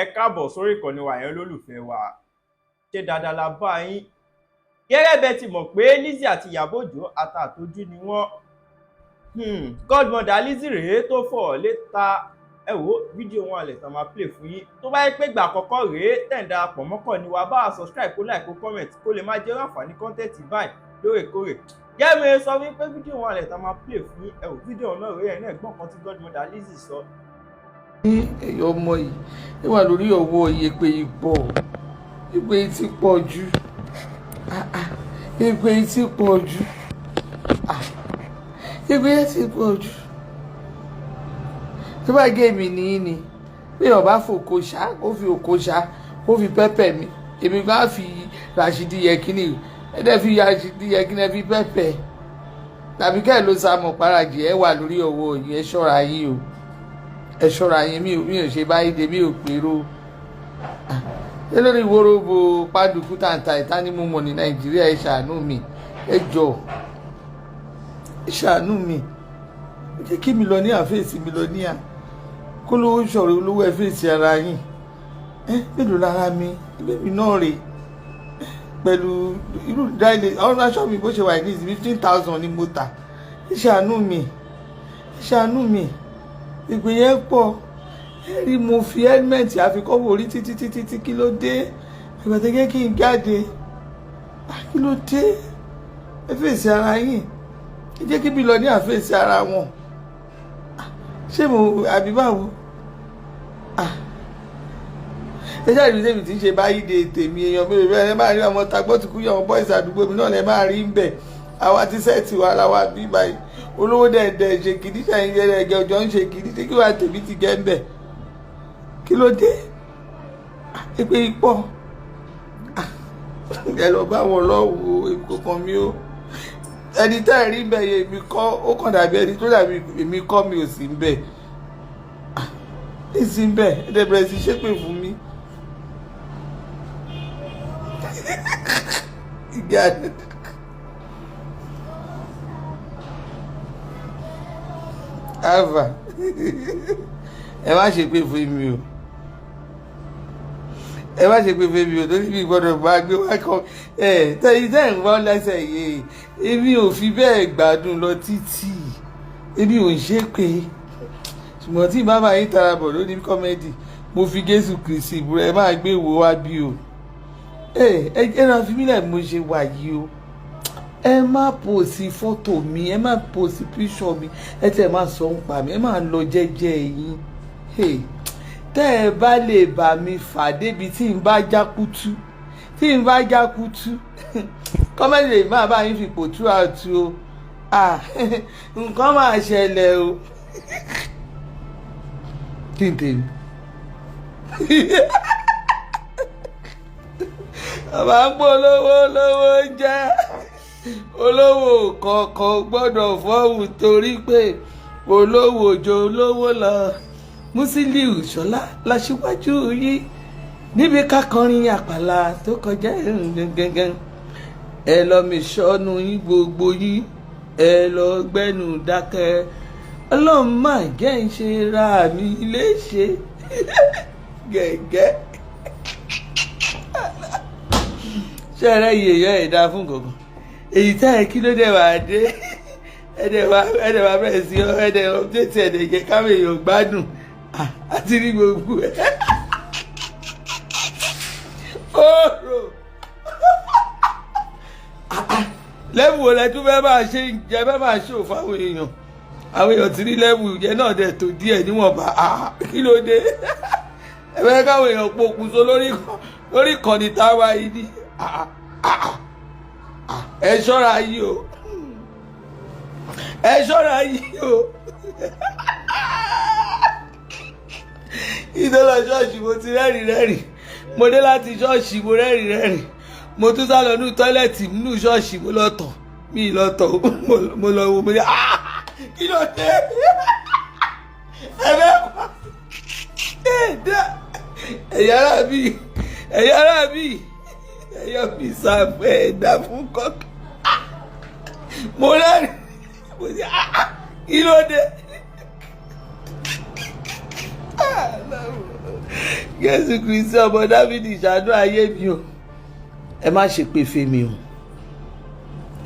ẹ káàbọ̀ sórí ìkànnì wa yẹn olólùfẹ́ wa. Ṣé dáadáa la bá yín? Gẹ́gẹ́ bẹ́ẹ̀ ti mọ̀ pé Lizzy àti Iyabo Ojo àtàtọ́jú ni wọ́n. Godmother Lizzy rèé tó fọ̀ léta. Ẹ wo fídíò wọn àlẹ́ tán máa play fún yín. Tó bá yẹ pé ìgbà àkọ́kọ́ rèé tẹ̀ ń darapọ̀ mọ́kàn ni wá bá wa subscribe kó like kó comment kó lè máa jẹ́ àǹfààní kọ́ńtẹ́ǹtì báyìí lóòrèkóòrè. Gẹ́gẹ́ sọ wípé fídíò wọn àlẹ́ tán máa play fún yín. Ẹ wo fídíò náà rèé ẹ̀ náà ẹ̀gbọ́n kan tí Godmother Lizzy sọ. Ẹ̀yọ́ ọmọ yìí ẹ wà lórí ọwọ́ ìyẹ̀pẹ̀ ìpọ̀ ìpè tí pọ̀ jù ìpè tí pọ̀ jù ìpè tí pọ̀ jù tó bá gé mi nìyí ni bí ọba fòkó ṣá kó fi òkó ṣá kó fi pẹ́pẹ́ mi èmi kan fi Rashidi Yekini ẹ̀dẹ̀ fi Rashidi Yekini ẹ̀ fi pẹ́pẹ́ tàbí kẹ́ ẹ̀ ló sá mọ̀ parajì ẹ̀ wà lórí ọwọ́ yìí ẹ̀ ṣọ́ra yìí o ẹ ṣọ́ra yín mi ò ṣe báyìí dé mi ò pèrò ẹ lórí ìwóróbo pàdùkú tàǹtà ìta ní mo mọ̀ ní Nàìjíríà ẹ ṣàánú mi ẹ jọ̀ọ́ ẹ ṣàánú mi ẹ jẹ́ kí mílíọ̀nìyà fèsì mílíọ̀nìyà kó lówó ṣọ̀rọ̀ olówó ẹ fèsì ara yín mélòó lára mi bébí náà rè pẹ̀lú irú dáìlè ọ̀rọ̀ aṣọ mi bó ṣe wà ní 15,000 ní mo tà ẹ ṣàánú mi ẹ ṣàánú mi ìpè yẹn pọ̀ ẹ̀rí mo fi hẹ́lmẹ̀tì àfikọ́wò orí títí kí ló dé ìgbàtẹ́gẹ́ kí n jáde kí ló dé ẹ fèsì ara yín ẹ jẹ́ kí mílíọ̀nì àfèsì ara wọn ṣé mo àbí báwo ẹ ṣáà rí tèmi tí ń ṣe báyìí de tèmi èèyàn mi rẹ̀ ẹ máa rí ọmọ tagbọ́tìkú yọ ọmọ bọ́ìsì àdúgbò mi náà lẹ máa rí ń bẹ̀ àwa ti sẹ́ẹ̀tì wa ara wa bí báyìí olówó dẹ̀ẹ̀dẹ̀ ṣe kìdí sẹ́yìn yẹrẹ ẹ̀gẹ́ ọjọ́ ń ṣe kìdí tí kí wàá tèmi ti gẹ́ ń bẹ̀ kí ló dé ìpè ipò ẹ lọ bá wọn lọ́wọ́ èkó kan mi ó ẹni tẹ́ ẹ̀ rí ń bẹ̀ yẹ èmi kọ́ ó kàn dàbí ẹni tó dàbí èmi kọ́ mi ò sí ń bẹ̀ èsì ń bẹ̀ ẹ̀dẹ̀ bẹ̀rẹ̀ sí ṣépè fún mi ìgbà ava ẹ má ṣe pé fún mi o ẹ má ṣe pé fún mi o torí mi gbọ́dọ̀ bá gbé wá kọ tẹ̀yìn tẹ̀ ń wọ́n lẹ́sẹ̀ yìí èmi ò fi bẹ́ẹ̀ gbádùn lọ títì èmi ò ń ṣe pé ṣùgbọ́n tí bàbá yín tara bọ̀ lórí kọ́mẹ́dì mo fi Jésù Kristi ìbúra ẹ máa gbé ìwò wá bí o ẹ náà fi mílẹ̀ mo ṣe wà yìí o ẹ má pòsì fọ́tò mi ẹ má pòsì píṣọ̀ mi ẹ tẹ̀ má sọ ń pa mi ẹ má lọ jẹ́jẹ́ yín tẹ́ ẹ bá lè bá mi fà débi tí n bá jákútú kọ́mẹ́lì lè má bá yín fi pòtú àtú o nǹkan máa ṣẹlẹ̀ o kí n tèmi bàbá ń pọ̀ lówó jẹ́ olówó kọ̀ọ̀kan gbọ́dọ̀ fọ́hùn torí pé olówó òjò olówó lọ Musiliu Ṣọlá láṣíwájú yìí níbi kákọrin àpàlà tó kọjá gẹ́gẹ́ ẹ lọ mi sọnù yín gbogbo yín ẹ lọ gbẹ́nu dákẹ́ ọlọ́run má jẹ́ ń ṣe ra mi léṣe gẹ́gẹ́ ṣẹ́rẹ́ yẹ̀yọ́ ẹ̀dá fún kankan èyí tá ẹ kí ló dé wà dé ẹ̀dẹ̀ wà bẹ̀rẹ̀ sí ẹ̀dẹ̀ ọ̀pẹ́tì ẹ̀dẹ̀ jẹ́ káwé èèyàn gbádùn àti ní gbogbo ẹ̀ oòrò lẹ́bù wo lẹ́tún fẹ́ máa ṣe jẹ́ fẹ́ máa ṣe òfáwọn èèyàn àwọn èèyàn ti rí lẹ́bù yẹn náà dẹ̀ tó díẹ̀ níwọ̀nba kí ló dé ẹ fẹ́ káwọn èèyàn pokùnso lórí ìkànnì táwa yìí ní ẹ ṣọ́ra yìí o ẹ ṣọ́ra yìí o ìdọ́lọ ṣọ́ọ̀ṣì mo ti rẹ́rìn mo dé láti ṣọ́ọ̀ṣì mo rẹ́rìn mo tún sá lọ ní tọ́ílẹ̀tì nínú ṣọ́ọ̀ṣì mo lọ tọ̀ mí lọ tọ̀ mo lọ wo mo ní kí ló dé ẹ bẹ́ẹ̀ pa ẹ̀yà ara bí ẹ̀yọ́ mi sàfẹ́ ẹ̀dá fún kọ́kọ́ mo rẹ́rìn mo ní kí ló dé Jésù Kristi ọmọ Dáfídì ṣàánú ayé mi o. Ẹ má ṣe pé fèmí o.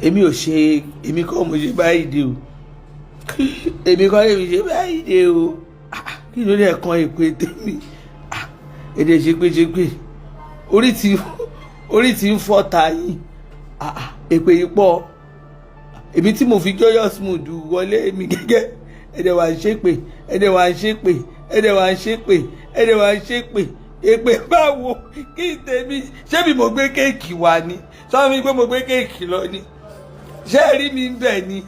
Èmi kọ́ mo ṣe báyìí dé o. Èmi kọ́ lè ṣe báyìí dé o. Kí ló dé kan èpè tèmi? Èdè ṣépè. Orí ti ń fọ́ ta yín. Èpè yìí pọ̀. Èmi tí mo fi joyous mood wọlé mi gẹ́gẹ́. Ẹ̀dẹ̀ wá ń ṣépè. Èpè báwo kí n tèmi? Ṣé mi mo gbé kéèkì wá ni? Sọ mi pé mo gbé kéèkì lọ ni? Ṣé rí mi ń bẹ̀ ni?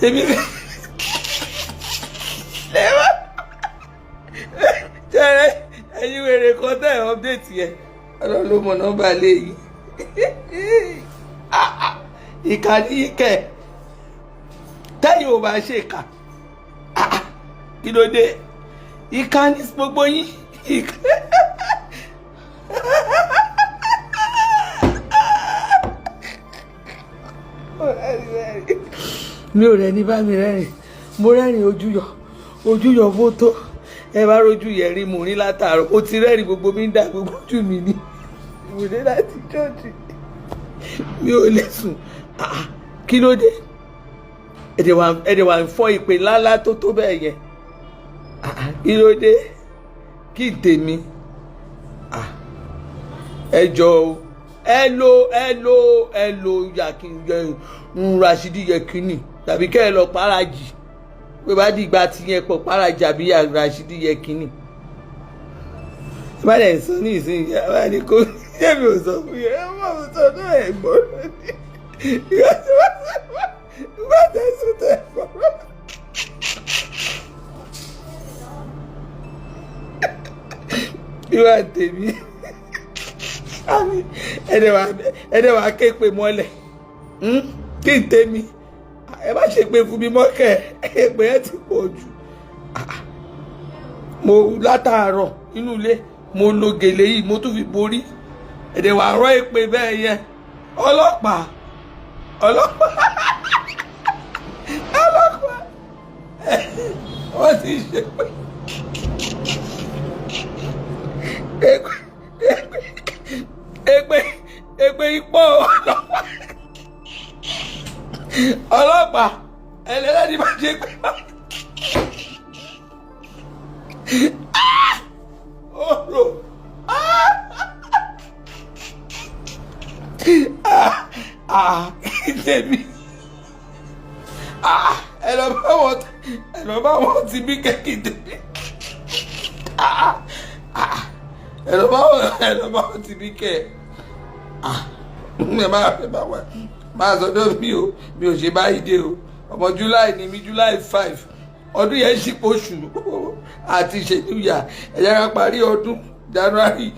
Èmi ṣẹ́rẹ́ ẹ̀yin wèrè kan tẹ̀ update yẹn. Ọlọ́run ló mọ̀ nọ́mbà léyìí. Ìkànnì ikẹ̀ tẹ́yìn ò bá ṣe kà. Kí ló dé? Ìkànnì gbogbo yín. Mi ò rẹ̀ ní bá mi rẹ́rìn. Mo rẹ́rìn ojú yọ fótó. Ẹ bá rojú yẹn rí mo rí látàárọ̀. Ó ti rẹ́rìn gbogbo mi ń dà gbogbo ojú mi ní. Ìwòdé láti jọ́ọ̀jì. Mi ò lè sùn. Kí ló dé? Ẹ̀dẹ̀ wà ń fọ́ ìpè lálá tó bẹ́ẹ̀ yẹn. Kí ló dé? Kí n tèmi? Ẹ jọ o. Ẹ lo yàkín Rashidi Yekini tàbí kẹ́ ẹ lọ Paraji. Pé bá dìgbà tí yẹn pọ̀ Paraji àbí Rashidi Yekini. Bá dẹ̀ sọ ní ìsinyìí, bá ní kó ṣé mi ò sọ fún yẹn, ẹ má mo sọ náà ẹ̀gbọ́n lónìí. Bá tẹ̀ sùn tẹ̀ gbọ́rọ̀. Ìwà tèmi. Ẹ̀dẹ̀ wà ké pé mọ́lẹ̀. Kí n tèmi? Ẹ má ṣe pé fún mi mọ́kẹ́. Èpè ẹ ti pọ̀ jù. Mo látàárọ̀ nínú ilé. Mo lo gèlè yìí mo tún fi borí. Ẹ̀dẹ̀ wà rọ́ èpè bẹ́ẹ̀ yẹn. Ọlọ́pàá. Wọ́n ti ṣe pé èpè ipò ọlọ́pàá ẹlẹ́dàá máa ṣe pé ọ̀rọ̀ tèmi ẹ̀lọ́ bá wọn ti bí kẹ́kì tèmi ẹ̀lọ́ bá wọn ti bí kẹ́ máa sọ́dọ̀ mi ò ṣe báyìí dé o ọmọ July ni mi July 5 ọdún yẹn ṣípò oṣù àti ìṣèlúyà ẹ̀yà ká parí ọdún January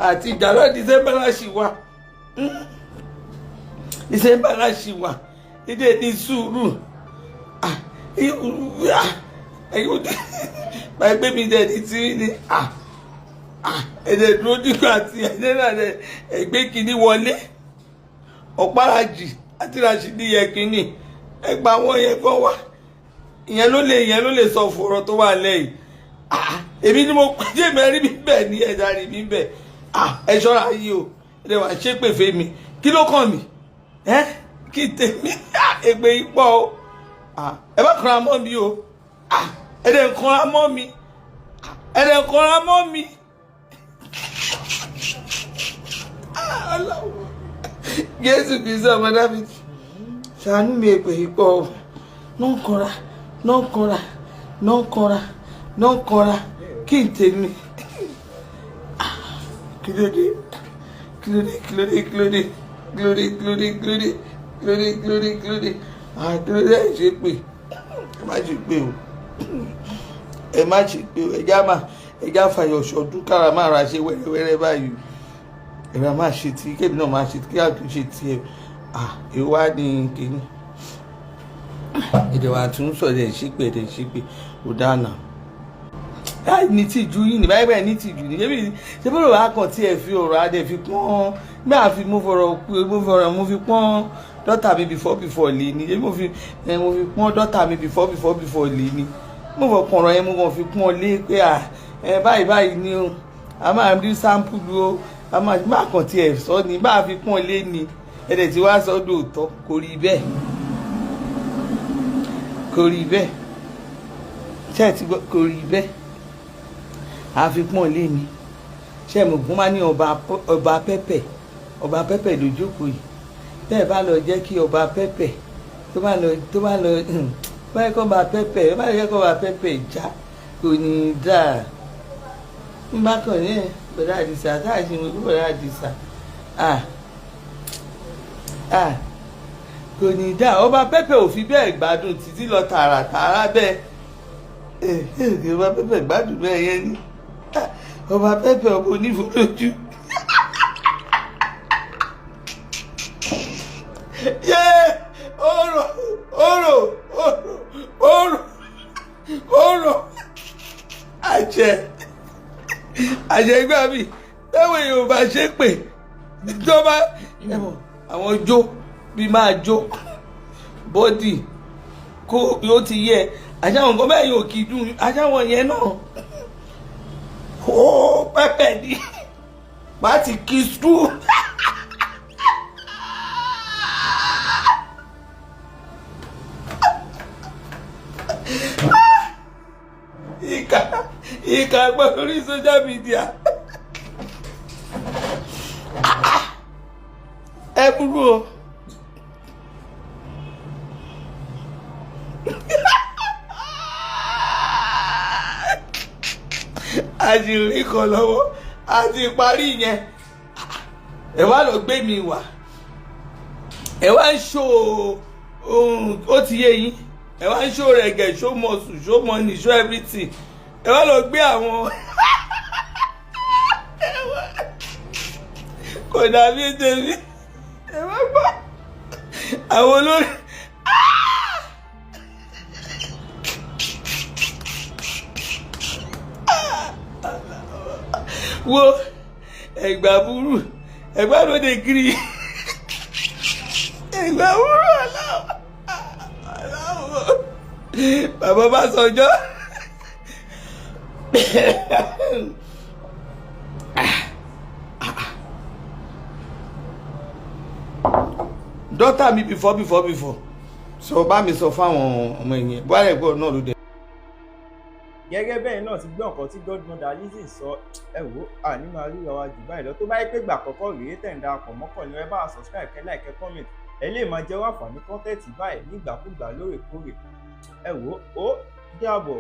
àti January December láṣì wà December láṣì wà ìdè ní sùúrù ẹgbẹ́ mi dẹ̀ ní tí ní ẹ̀dẹ̀ dúró dìgbà àti ẹ̀dẹ̀ náà ẹgbẹ́ kìíní wọlé Ọ̀párájì àti Rashidi Yekini ẹgbà wọn yẹn kọ́ wá ìyẹn ló lè sọ fọ̀rọ̀ tó wà lẹ́yìn èmi ni mo pàdé mẹ́rin mi bẹ́ẹ̀ ní ẹ̀dá rí mi bẹ́ẹ̀ ẹ ṣọ́ra yìí o ẹ̀dẹ̀ wà ṣépè fẹ́ mi kí ló kàn mí kí tèmi ègbè ipò o ẹ bá kanra mọ́ mi o ẹ̀dẹ̀ kanra mọ́ mi Jésù Kristi ọmọ Dáfídì ṣàánú mi èpè ipò o náà kanra kí n tèmi kí ló dé àdúrà ẹ ṣe pé ẹ má ṣe pé o ẹjá fàyọ̀ ṣọdún kára máa ra ṣe wẹ́rẹ́wẹ́rẹ́ báyìí ẹ̀rọ máa ṣe tí kébì náà máa ṣe kí àtúnṣe tiẹ̀ ìwá ní kìíní èdè wa tún sọ̀rọ̀ ẹ̀ ṣépè ò dáná láì ní tìjú yìí ní báyìí báyìí ní tìjú ní ṣé bọ́lá wa kàn tí ẹ fi ọ̀rọ̀ adé fi pọ́n gbà fi mo fi pọ́n dọ́tà mi before lè ní mo fi pọ́n dọ́tà mi before lè ní mo fọkàn ọ̀rọ̀ yẹn mo kàn fi kún ọ lé pé báyìí báyìí ni o a máa rí sáǹpùlù o a máa má kàn tiẹ̀ sọ ni bá a fi kún ọ lé ni ẹ̀dẹ̀ tí wàá sọ dòótọ́ kò rí bẹ́ẹ̀ kò rí bẹ́ẹ̀ ṣé ẹ ti gbọ́ kò rí bẹ́ẹ̀ a fi kún ọ lé ni ṣé ẹ mọ̀ gbọ́n máa ní ọba pẹ́pẹ́ ló jókòó yìí bẹ́ẹ̀ bá lọ jẹ́ kí ọba pẹ́pẹ́ tó bá lọ báyìí kọ́ bá pẹ́pẹ́ já kò ní dáa ń bá kàn ní bọ̀dá àdìsá táàṣì mo kú bọ̀dá àdìsá kò ní dáa ọba pẹ́pẹ́ ò fi bẹ́ẹ̀ gbádùn títí lọ tààràtààrà bẹ́ẹ̀ ọba pẹ́pẹ́ gbádùn bẹ́ẹ̀ yẹn ni ọba pẹ́pẹ́ ọba onífòlójú yé ọ̀rọ̀ àjẹ ìgbà mi táwọn èèyàn bá ṣe pé ìjọba àwọn jó bí máa jó bọ́dì kó yóò ti yẹ àjáwọn nǹkan bẹ́ẹ̀ yóò kì í dùn àjáwọn yẹn náà ó pẹ́pẹ́ ní bá ti kí skul. ìkà gbọ́ lórí social media ẹ burú o àṣírí kan lọ́wọ́ àti parí yẹn ẹ wá lọ gbé mi wá ẹ wá ń ṣó ó ti yé yín ẹ wá ń ṣó rẹ̀gẹ̀ ṣó mọ̀sùn ṣó mọ̀nì ṣó everything ẹ wá lọ gbé àwọn kò dàbí tèmi ẹ wá gbọ́ àwọn olórí wo ẹgbà burú ẹgbà lóde kiri ẹgbà burú aláwọ̀ bàbá bá sọjọ́ dọ́tà mi before sọ bá mi sọ fáwọn ọmọ ìyẹn buhari ẹ̀gbọ́n náà ló dé. gẹ́gẹ́ bẹ́ẹ̀ náà ti gbọ́ nǹkan tí godmother Lizzy sọ ẹ wò àní máa ríra wa jù báyìí lọ tó bá yẹ pé gbà àkọ́kọ́ rèé tẹ̀ ń darapọ̀ mọ́kàn ni ẹ bá subscribe kẹ́ like kẹ́ comment ẹ lè máa jẹ́ wàǹfààní kọ́ńtẹ́ẹ̀tì báyìí nígbàkúgbà lóòrèkóòrè ẹ wò ó dàbọ̀.